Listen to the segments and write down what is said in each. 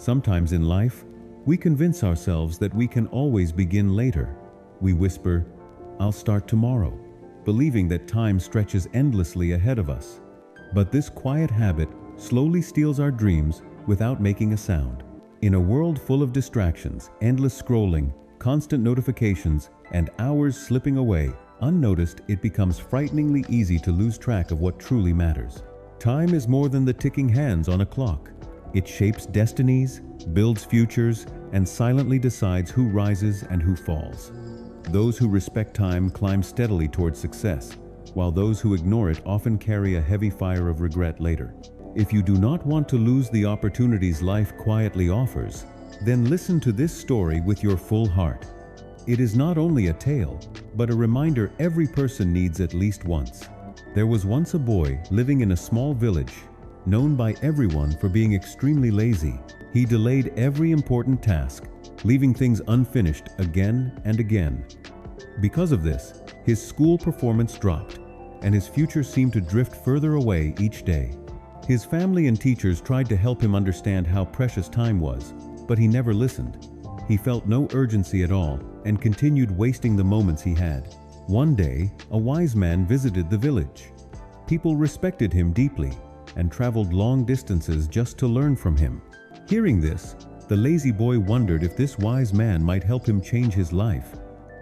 Sometimes in life, we convince ourselves that we can always begin later. We whisper, "I'll start tomorrow," believing that time stretches endlessly ahead of us. But this quiet habit slowly steals our dreams without making a sound. In a world full of distractions, endless scrolling, constant notifications, and hours slipping away, unnoticed, it becomes frighteningly easy to lose track of what truly matters. Time is more than the ticking hands on a clock. It shapes destinies, builds futures, and silently decides who rises and who falls. Those who respect time climb steadily towards success, while those who ignore it often carry a heavy fire of regret later. If you do not want to lose the opportunities life quietly offers, then listen to this story with your full heart. It is not only a tale, but a reminder every person needs at least once. There was once a boy living in a small village, known by everyone for being extremely lazy. He delayed every important task, leaving things unfinished again and again. Because of this, his school performance dropped, and his future seemed to drift further away each day. His family and teachers tried to help him understand how precious time was, but he never listened. He felt no urgency at all and continued wasting the moments he had. One day, a wise man visited the village. People respected him deeply and traveled long distances just to learn from him. Hearing this, the lazy boy wondered if this wise man might help him change his life.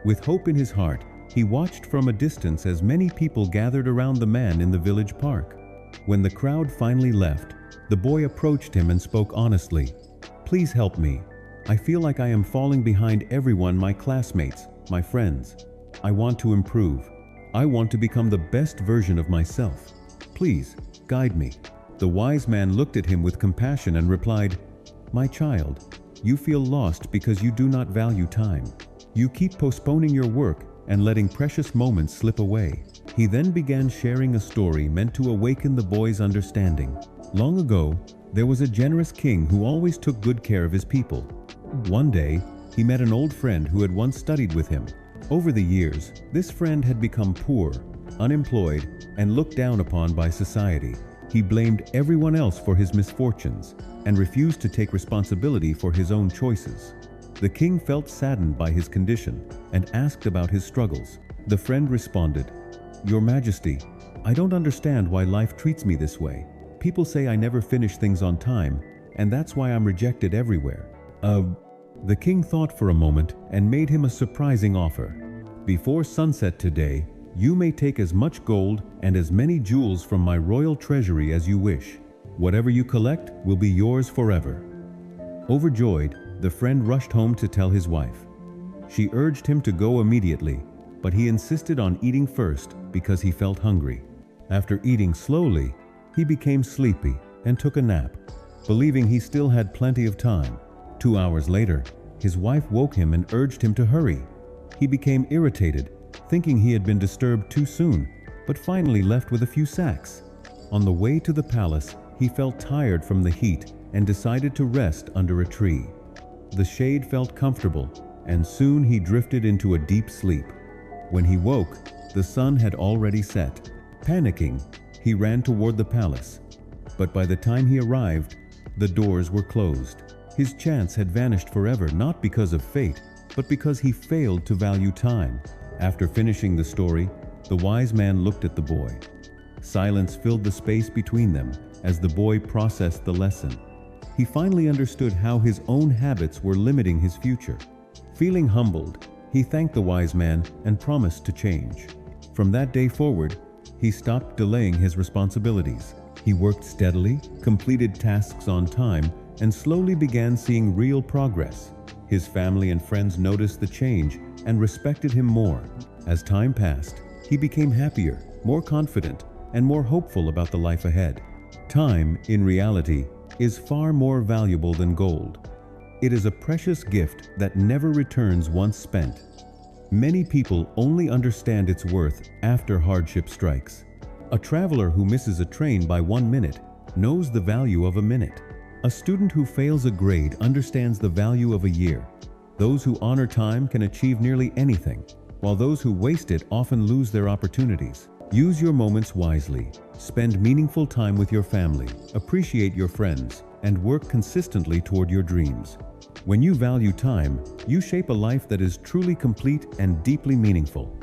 With hope in his heart, he watched from a distance as many people gathered around the man in the village park. When the crowd finally left, the boy approached him and spoke honestly. "Please help me. I feel like I am falling behind everyone, my classmates, my friends. I want to improve. I want to become the best version of myself. Please, guide me." The wise man looked at him with compassion and replied, "My child, you feel lost because you do not value time. You keep postponing your work and letting precious moments slip away." He then began sharing a story meant to awaken the boy's understanding. Long ago, there was a generous king who always took good care of his people. One day, he met an old friend who had once studied with him. Over the years, this friend had become poor, unemployed, and looked down upon by society. He blamed everyone else for his misfortunes and refused to take responsibility for his own choices. The king felt saddened by his condition and asked about his struggles. The friend responded, "Your Majesty, I don't understand why life treats me this way. People say I never finish things on time, and that's why I'm rejected everywhere." The king thought for a moment and made him a surprising offer. "Before sunset today, you may take as much gold and as many jewels from my royal treasury as you wish. Whatever you collect will be yours forever." Overjoyed, the friend rushed home to tell his wife. She urged him to go immediately, but he insisted on eating first because he felt hungry. After eating slowly, he became sleepy and took a nap, believing he still had plenty of time. 2 hours later, his wife woke him and urged him to hurry. He became irritated, thinking he had been disturbed too soon, but finally left with a few sacks. On the way to the palace, he felt tired from the heat and decided to rest under a tree. The shade felt comfortable, and soon he drifted into a deep sleep. When he woke, the sun had already set. Panicking, he ran toward the palace. But by the time he arrived, the doors were closed. His chance had vanished forever, not because of fate, but because he failed to value time. After finishing the story, the wise man looked at the boy. Silence filled the space between them as the boy processed the lesson. He finally understood how his own habits were limiting his future. Feeling humbled, he thanked the wise man and promised to change. From that day forward, he stopped delaying his responsibilities. He worked steadily, completed tasks on time, and slowly began seeing real progress. His family and friends noticed the change and respected him more. As time passed, he became happier, more confident, and more hopeful about the life ahead. Time, in reality, is far more valuable than gold. It is a precious gift that never returns once spent. Many people only understand its worth after hardship strikes. A traveler who misses a train by 1 minute knows the value of a minute. A student who fails a grade understands the value of a year. Those who honor time can achieve nearly anything, while those who waste it often lose their opportunities. Use your moments wisely. Spend meaningful time with your family. Appreciate your friends and work consistently toward your dreams. When you value time, you shape a life that is truly complete and deeply meaningful.